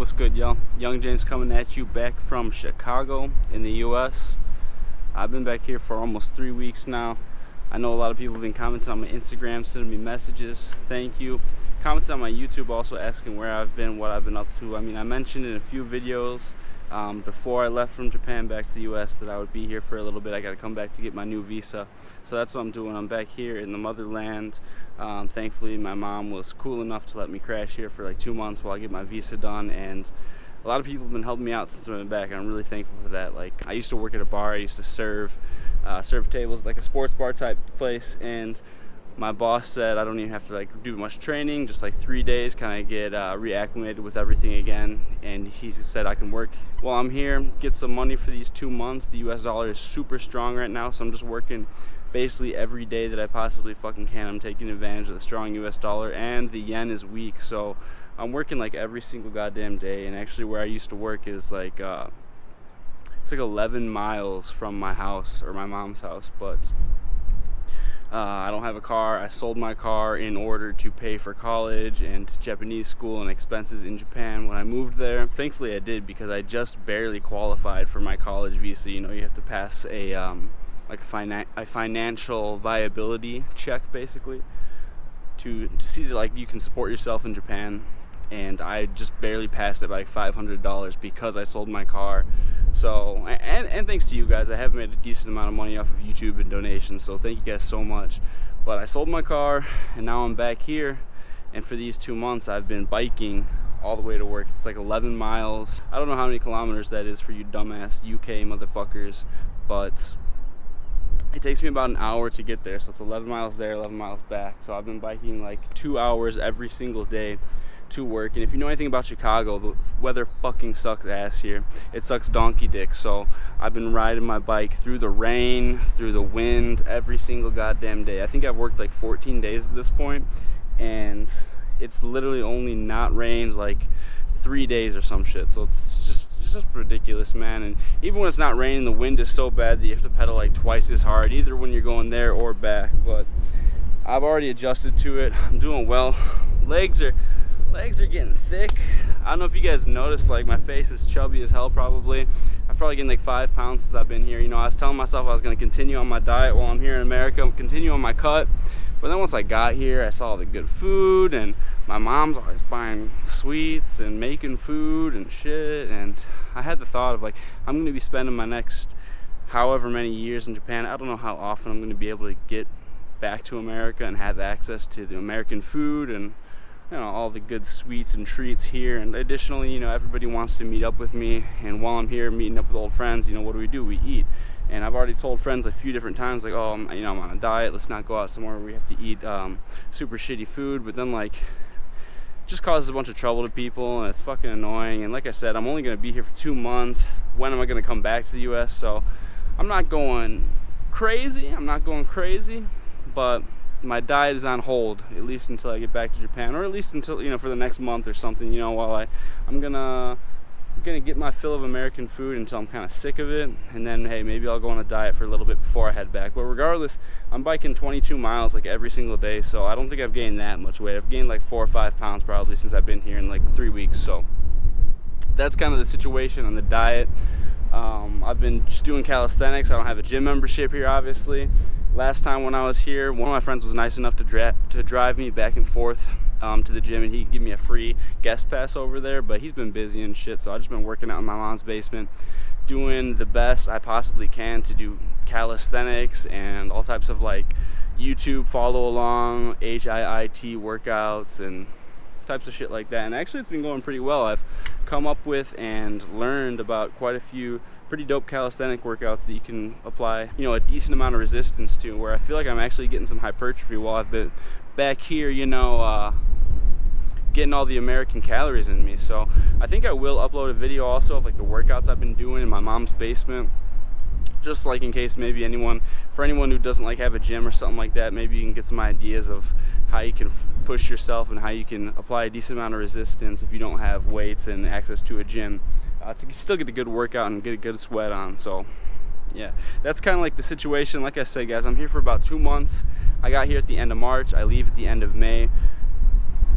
What's good, y'all? Young James coming at you back from Chicago in the US. I've been back here for almost 3 weeks now. I know a lot of people have been commenting on my Instagram, sending me messages. Thank you. Commenting on my YouTube also, asking where I've been, what I've been up to. I mean, I mentioned in a few videos before I left from Japan back to the US that I would be here for a little bit. I got to come back to get my new visa. So that's what I'm doing. I'm back here in the motherland. Thankfully, my mom was cool enough to let me crash here for like 2 months while I get my visa done. And a lot of people have been helping me out since I've been back, and I'm really thankful for that. Like, I used to work at a bar. I used to serve tables, like a sports bar type place, and my boss said I don't even have to like do much training, just like 3 days, kind of get reacclimated with everything again. And he said I can work while I'm here, get some money for these 2 months. The US dollar is super strong right now, so I'm just working basically every day that I possibly fucking can. I'm taking advantage of the strong US dollar, and the yen is weak, so I'm working like every single goddamn day. And actually where I used to work is like it's like 11 miles from my house, or my mom's house, but I don't have a car. I sold my car in order to pay for college and Japanese school and expenses in Japan when I moved there. Thankfully I did, because I just barely qualified for my college visa. You know, you have to pass a like a financial viability check, basically, to see that like you can support yourself in Japan. And I just barely passed it by like $500 because I sold my car. So, and thanks to you guys, I have made a decent amount of money off of YouTube and donations, so thank you guys so much. But I sold my car, and now I'm back here, and for these 2 months I've been biking all the way to work. It's like 11 miles. I don't know how many kilometers that is for you dumbass UK motherfuckers, but it takes me about an hour to get there. So it's 11 miles there, 11 miles back. So I've been biking like 2 hours every single day to work. And if you know anything about Chicago, the weather fucking sucks ass here. It sucks donkey dick. So I've been riding my bike through the rain, through the wind, every single goddamn day. I think I've worked like 14 days at this point, and it's literally only not rained like 3 days or some shit. So it's just ridiculous, man. And even when it's not raining, the wind is so bad that you have to pedal like twice as hard, either when you're going there or back. But I've already adjusted to it. I'm doing well. Legs are getting thick. I don't know if you guys noticed, like my face is chubby as hell probably. I've probably gained like 5 pounds since I've been here. You know, I was telling myself I was going to continue on my diet while I'm here in America, continue on my cut. But then once I got here, I saw all the good food, and my mom's always buying sweets and making food and shit. And I had the thought of like, I'm going to be spending my next however many years in Japan. I don't know how often I'm going to be able to get back to America and have access to the American food and, you know, all the good sweets and treats here. And additionally, you know, everybody wants to meet up with me, and while I'm here meeting up with old friends, you know, what do? We eat. And I've already told friends a few different times, like, oh, you know, I'm on a diet, let's not go out somewhere where we have to eat super shitty food. But then like, it just causes a bunch of trouble to people, and it's fucking annoying. And like I said, I'm only going to be here for 2 months. When am I going to come back to the US? So I'm not going crazy, but my diet is on hold, at least until I get back to Japan, or at least until, you know, for the next month or something, you know, while I'm gonna get my fill of American food until I'm kind of sick of it. And then, hey, maybe I'll go on a diet for a little bit before I head back. But regardless, I'm biking 22 miles like every single day, so I don't think I've gained that much weight. I've gained like 4 or 5 pounds probably since I've been here in like 3 weeks. So that's kind of the situation on the diet. I've been just doing calisthenics. I don't have a gym membership here, obviously. Last time when I was here, one of my friends was nice enough to drive me back and forth to the gym, and he gave me a free guest pass over there, but he's been busy and shit, so I've just been working out in my mom's basement, doing the best I possibly can to do calisthenics and all types of like YouTube follow along, HIIT workouts and types of shit like that. And actually it's been going pretty well. I've come up with and learned about quite a few pretty dope calisthenic workouts that you can apply, you know, a decent amount of resistance to, where I feel like I'm actually getting some hypertrophy while I've been back here, you know, getting all the American calories in me. So I think I will upload a video also of like the workouts I've been doing in my mom's basement, just like in case maybe anyone who doesn't like have a gym or something like that, maybe you can get some ideas of how you can push yourself and how you can apply a decent amount of resistance if you don't have weights and access to a gym, to still get a good workout and get a good sweat on. So yeah, that's kind of like the situation. Like I said, guys, I'm here for about 2 months. I got here at the end of March. I leave at the end of May.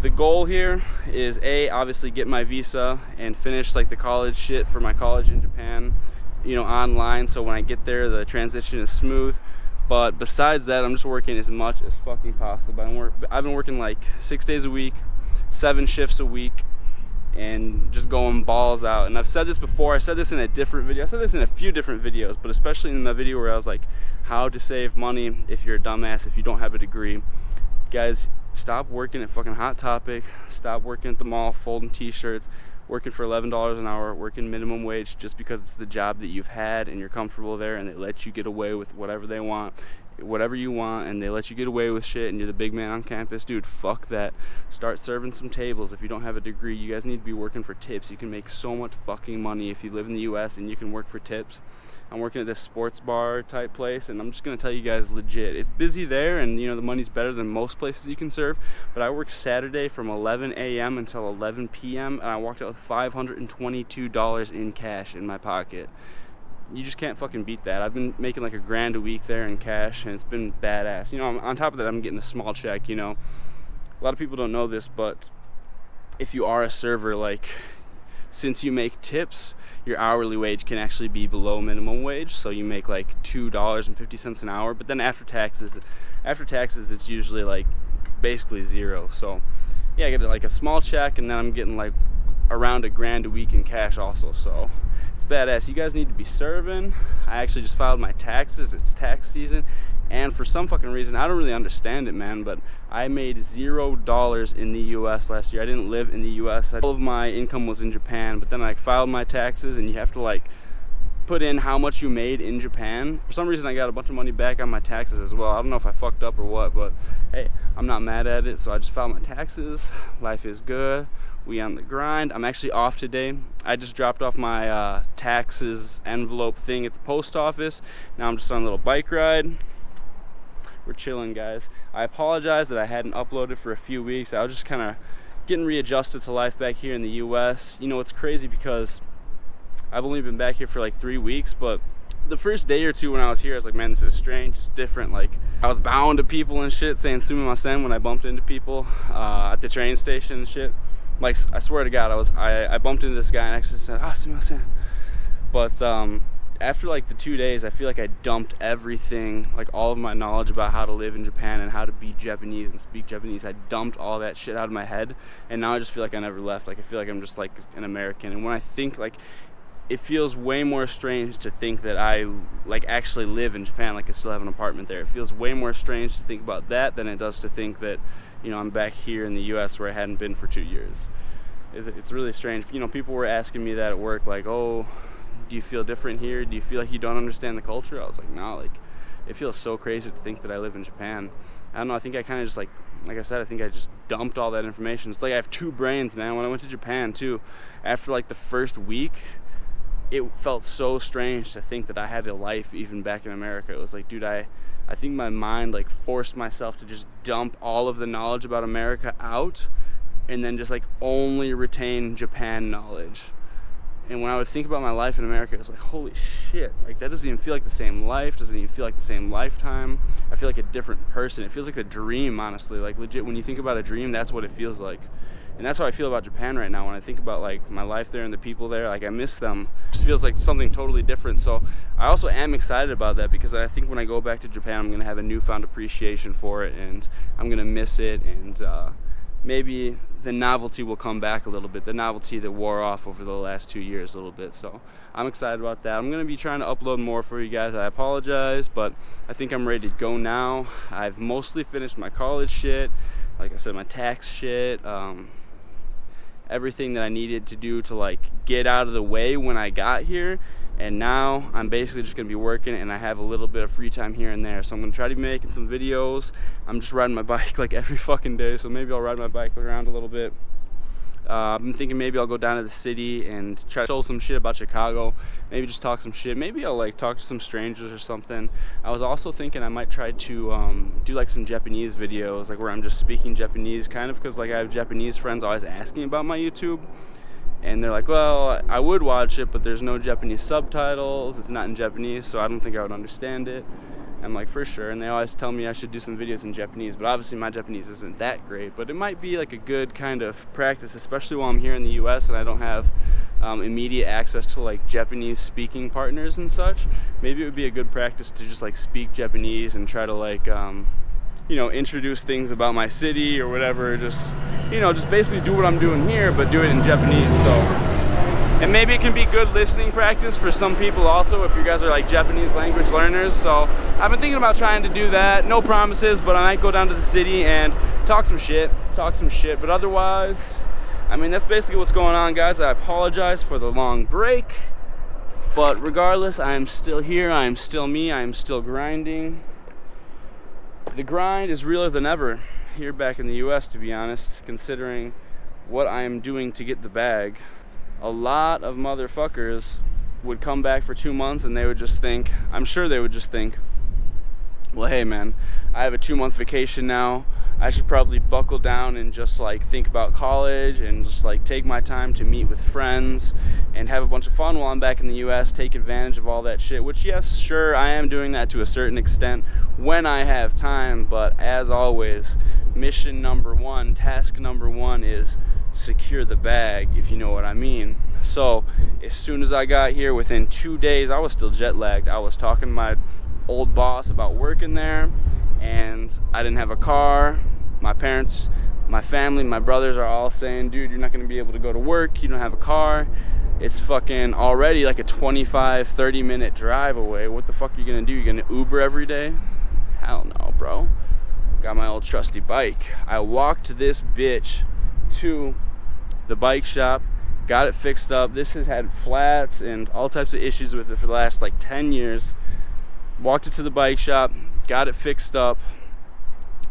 the goal here is obviously get my visa and finish like the college shit for my college in Japan, you know, online, so when I get there the transition is smooth. But besides that, I'm just working as much as fucking possible. I've been working like 6 days a week, 7 shifts a week, and just going balls out. And I've said this before, I said this in a different video, I said this in a few different videos, but especially in the video where I was like, how to save money if you're a dumbass, if you don't have a degree. Guys, stop working at fucking Hot Topic, stop working at the mall folding t-shirts, working for $11 an hour, working minimum wage just because it's the job that you've had and you're comfortable there and they let you get away with whatever they want, whatever you want, and they let you get away with shit and you're the big man on campus. Dude, fuck that. Start serving some tables. If you don't have a degree, you guys need to be working for tips. You can make so much fucking money if you live in the US and you can work for tips. I'm working at this sports bar type place, and I'm just gonna tell you guys legit, it's busy there, and you know the money's better than most places you can serve, but I worked Saturday from 11 a.m. until 11 p.m. and I walked out with $522 in cash in my pocket. You just can't fucking beat that. I've been making like $1,000 a week there in cash, and it's been badass. You know, on top of that, I'm getting a small check. You know, a lot of people don't know this, but if you are a server, like, since you make tips, your hourly wage can actually be below minimum wage, so you make like $2.50 an hour, but then after taxes it's usually like basically zero. So yeah, I get like a small check, and then I'm getting like around $1,000 a week in cash also, so it's badass. You guys need to be serving. I actually just filed my taxes, it's tax season, and for some fucking reason, I don't really understand it, man, but I made $0 in the US last year. I didn't live in the US. All of my income was in Japan, but then I filed my taxes, and you have to like put in how much you made in Japan. For some reason, I got a bunch of money back on my taxes as well. I don't know if I fucked up or what, but hey, I'm not mad at it, so I just filed my taxes. Life is good. We on the grind. I'm actually off today. I just dropped off my taxes envelope thing at the post office. Now I'm just on a little bike ride. We're chilling, guys. I apologize that I hadn't uploaded for a few weeks. I was just kind of getting readjusted to life back here in the US. You know, it's crazy because I've only been back here for like 3 weeks, but the first day or two when I was here, I was like, man, this is strange, it's different. Like, I was bowing to people and shit, saying sumimasen when I bumped into people at the train station and shit. Like, I swear to God, I bumped into this guy and actually said, sumimasen. But after like the 2 days, I feel like I dumped everything, like all of my knowledge about how to live in Japan and how to be Japanese and speak Japanese. I dumped all that shit out of my head, and now I just feel like I never left. Like, I feel like I'm just like an American. And when I think, like, it feels way more strange to think that I like actually live in Japan, like I still have an apartment there. It feels way more strange to think about that than it does to think that, you know, I'm back here in the US where I hadn't been for 2 years. It's really strange. You know, people were asking me that at work, like, oh, do you feel different here? Do you feel like you don't understand the culture? I was like, no, like, it feels so crazy to think that I live in Japan. I don't know, I think I kind of just like I said, I think I just dumped all that information. It's like I have 2 brains, man. When I went to Japan too, after like the first week, it felt so strange to think that I had a life even back in America. It was like, dude, I think my mind like forced myself to just dump all of the knowledge about America out and then just like only retain Japan knowledge. And when I would think about my life in America, it was like, holy shit, like that doesn't even feel like the same life, doesn't even feel like the same lifetime. I feel like a different person. It feels like a dream, honestly. Like legit, when you think about a dream, that's what it feels like. And that's how I feel about Japan right now. When I think about like my life there and the people there, like I miss them. It just feels like something totally different. So I also am excited about that because I think when I go back to Japan, I'm gonna have a newfound appreciation for it, and I'm gonna miss it, and maybe the novelty will come back a little bit, the novelty that wore off over the last 2 years a little bit. So I'm excited about that. I'm gonna be trying to upload more for you guys. I apologize, but I think I'm ready to go now. I've mostly finished my college shit, like I said, my tax shit, everything that I needed to do to like get out of the way when I got here. And now I'm basically just gonna be working, and I have a little bit of free time here and there. So I'm gonna try to be making some videos. I'm just riding my bike like every fucking day, so maybe I'll ride my bike around a little bit. I'm thinking maybe I'll go down to the city and try to show some shit about Chicago. Maybe just talk some shit. Maybe I'll like talk to some strangers or something. I was also thinking I might try to do like some Japanese videos, like where I'm just speaking Japanese, kind of, because like I have Japanese friends always asking about my YouTube. And they're like, well, I would watch it, but there's no Japanese subtitles. It's not in Japanese, so I don't think I would understand it. I'm like, for sure. And they always tell me I should do some videos in Japanese, but obviously my Japanese isn't that great. But it might be like a good kind of practice, especially while I'm here in the US and I don't have immediate access to like Japanese speaking partners and such. Maybe it would be a good practice to just like speak Japanese and try to like you know, introduce things about my city or whatever. Just, you know, just basically do what I'm doing here, but do it in Japanese. So. And maybe it can be good listening practice for some people also if you guys are like Japanese language learners. So I've been thinking about trying to do that. No promises, but I might go down to the city and talk some shit. But otherwise, I mean, that's basically what's going on, guys. I apologize for the long break. But regardless, I am still here. I am still me. I am still grinding. The grind is realer than ever here back in the US, to be honest, considering what I am doing to get the bag. A lot of motherfuckers would come back for 2 months and they would just think, I'm sure they would just think, well, hey man, I have a 2-month vacation now. I should probably buckle down and just like think about college and just like take my time to meet with friends and have a bunch of fun while I'm back in the US, take advantage of all that shit, which yes, sure, I am doing that to a certain extent when I have time, but as always, mission number one, task number one is secure the bag, if you know what I mean. So as soon as I got here, within 2 days, I was still jet lagged. I was talking to my old boss about working there, and I didn't have a car. My parents, my family, my brothers are all saying, dude, you're not going to be able to go to work, you don't have a car. It's fucking already like a 25-30 minute drive away. What the fuck are you going to do? You're going to Uber every day? Hell no, bro. Got my old trusty bike. I walked this bitch to the bike shop, got it fixed up. This has had flats and all types of issues with it for the last like 10 years. Walked it to the bike shop, got it fixed up,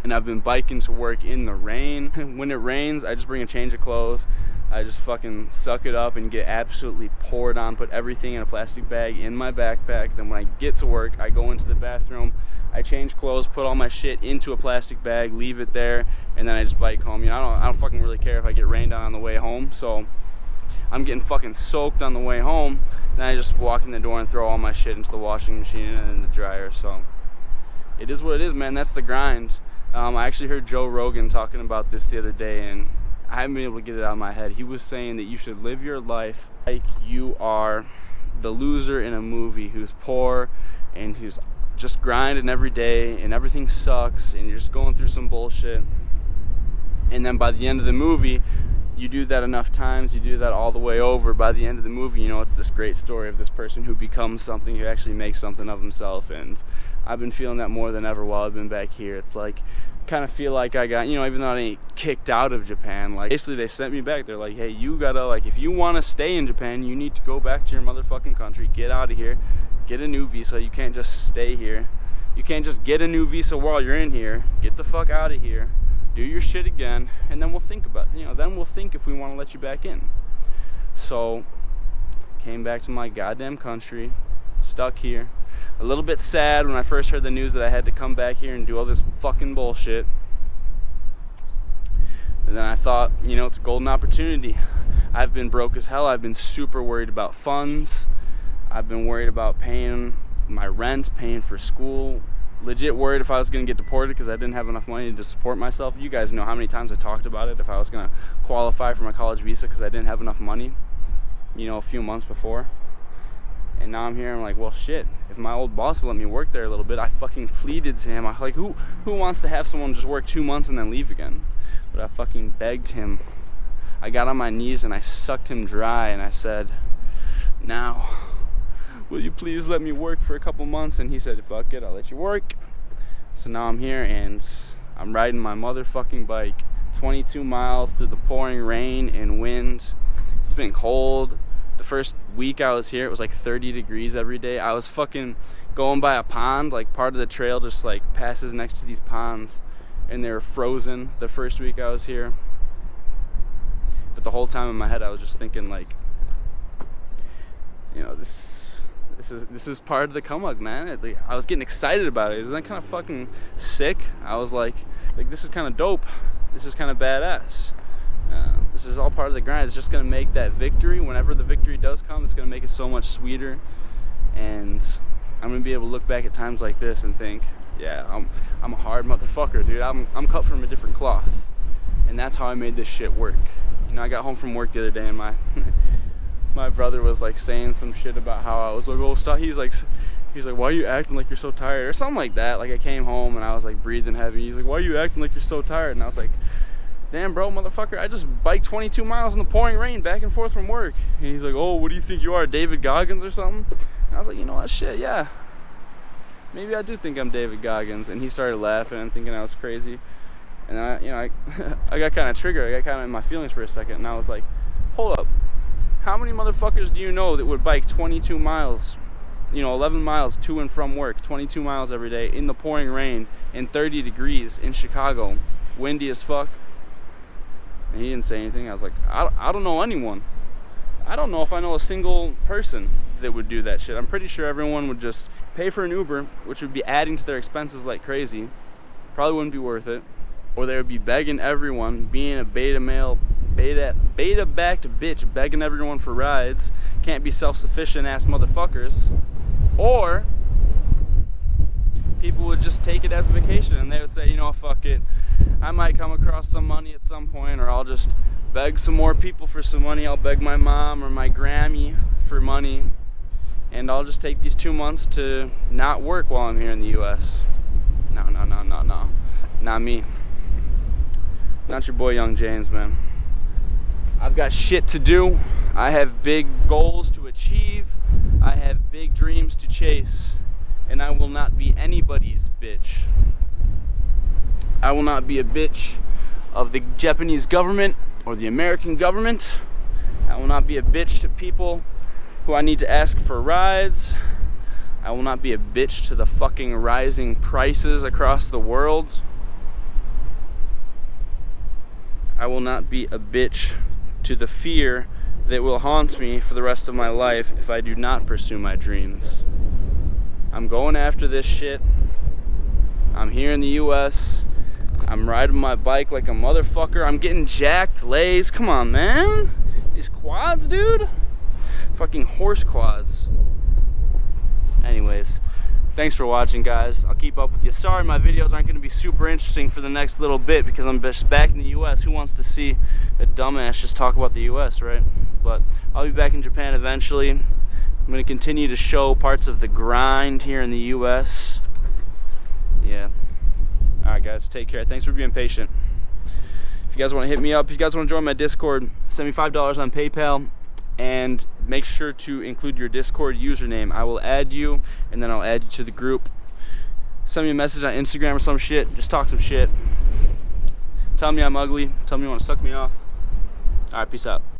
and I've been biking to work in the rain. When it rains, I just bring a change of clothes. I just fucking suck it up and get absolutely poured on, put everything in a plastic bag in my backpack. Then when I get to work, I go into the bathroom, I change clothes, put all my shit into a plastic bag, leave it there, and then I just bike home. You know, I don't fucking really care if I get rained on the way home. So I'm getting fucking soaked on the way home. Then I just walk in the door and throw all my shit into the washing machine and in the dryer. So it is what it is, man. That's the grind. I actually heard Joe Rogan talking about this the other day, and I haven't been able to get it out of my head. He was saying that you should live your life like you are the loser in a movie who's poor and who's just grinding every day and everything sucks and you're just going through some bullshit. And then by the end of the movie, you do that enough times, you do that all the way over. By the end of the movie, you know, it's this great story of this person who becomes something, who actually makes something of himself. And I've been feeling that more than ever while I've been back here. It's like, kind of feel like I got, you know, even though I ain't kicked out of Japan, like basically they sent me back. They're like, hey, you gotta, like, if you want to stay in Japan, you need to go back to your motherfucking country, get out of here, get a new visa. You can't just stay here. You can't just get a new visa while you're in here. Get the fuck out of here, do your shit again, and then we'll think about, you know, then we'll think if we want to let you back in. So came back to my goddamn country, stuck here. A little bit sad when I first heard the news that I had to come back here and do all this fucking bullshit. And then I thought, you know, it's a golden opportunity. I've been broke as hell. I've been super worried about funds. I've been worried about paying my rent, paying for school. Legit worried if I was going to get deported because I didn't have enough money to support myself. You guys know how many times I talked about it, if I was going to qualify for my college visa because I didn't have enough money, you know, a few months before. And now I'm here, I'm like, well, shit, if my old boss let me work there a little bit, I fucking pleaded to him. I was like, who wants to have someone just work 2 months and then leave again? But I fucking begged him. I got on my knees and I sucked him dry and I said, now, will you please let me work for a couple months? And he said, fuck it, I'll let you work. So now I'm here and I'm riding my motherfucking bike 22 miles through the pouring rain and wind. It's been cold. The first week I was here, it was like 30 degrees every day. I was fucking going by a pond, like part of the trail just like passes next to these ponds, and they were frozen the first week I was here. But the whole time in my head I was just thinking, like, you know, this is part of the come up, man. I was getting excited about it. Isn't that kind of fucking sick? I was like this is kind of dope. This is kind of badass. This is all part of the grind. It's just going to make that victory, whenever the victory does come, it's going to make it so much sweeter. And I'm gonna be able to look back at times like this and think, yeah, I'm a hard motherfucker, dude. I'm cut from a different cloth, and that's how I made this shit work. You know, I got home from work the other day, and my brother was like saying some shit about how I was like, oh, stop. He's like, why are you acting like you're so tired, or something like that. Like, I came home and I was like breathing heavy. He's like, why are you acting like you're so tired? And I was like, damn, bro, motherfucker, I just biked 22 miles in the pouring rain back and forth from work. And he's like, oh, what do you think you are, David Goggins or something? And I was like, you know what, shit, yeah, maybe I do think I'm David Goggins. And he started laughing and thinking I was crazy. And I, you know, I got kind of triggered. I got kind of in my feelings for a second. And I was like, hold up. How many motherfuckers do you know that would bike 22 miles, you know, 11 miles to and from work, 22 miles every day in the pouring rain in 30 degrees in Chicago, windy as fuck? And he didn't say anything. I was like, I don't know anyone. I don't know if I know a single person that would do that shit. I'm pretty sure everyone would just pay for an Uber, which would be adding to their expenses like crazy. Probably wouldn't be worth it. Or they would be begging everyone, being a beta backed bitch, begging everyone for rides. Can't be self-sufficient ass motherfuckers. Or people would just take it as a vacation and they would say, you know, fuck it, I might come across some money at some point, or I'll just beg some more people for some money. I'll beg my mom or my Grammy for money, and I'll just take these 2 months to not work while I'm here in the US. No. Not me. Not your boy Young James, man. I've got shit to do. I have big goals to achieve. I have big dreams to chase. And I will not be anybody's bitch. I will not be a bitch of the Japanese government or the American government. I will not be a bitch to people who I need to ask for rides. I will not be a bitch to the fucking rising prices across the world. I will not be a bitch to the fear that will haunt me for the rest of my life if I do not pursue my dreams. I'm going after this shit. I'm here in the US. I'm riding my bike like a motherfucker. I'm getting jacked lays. Come on, man. These quads, dude. Fucking horse quads. Anyways, thanks for watching, guys. I'll keep up with you. Sorry my videos aren't going to be super interesting for the next little bit because I'm just back in the US. Who wants to see a dumbass just talk about the US, right? But I'll be back in Japan eventually. I'm going to continue to show parts of the grind here in the US. Yeah. Alright, guys, take care. Thanks for being patient. If you guys want to hit me up, if you guys want to join my Discord, send me $5 on PayPal, and make sure to include your Discord username. I will add you, and then I'll add you to the group. Send me a message on Instagram or some shit. Just talk some shit. Tell me I'm ugly. Tell me you want to suck me off. Alright, peace out.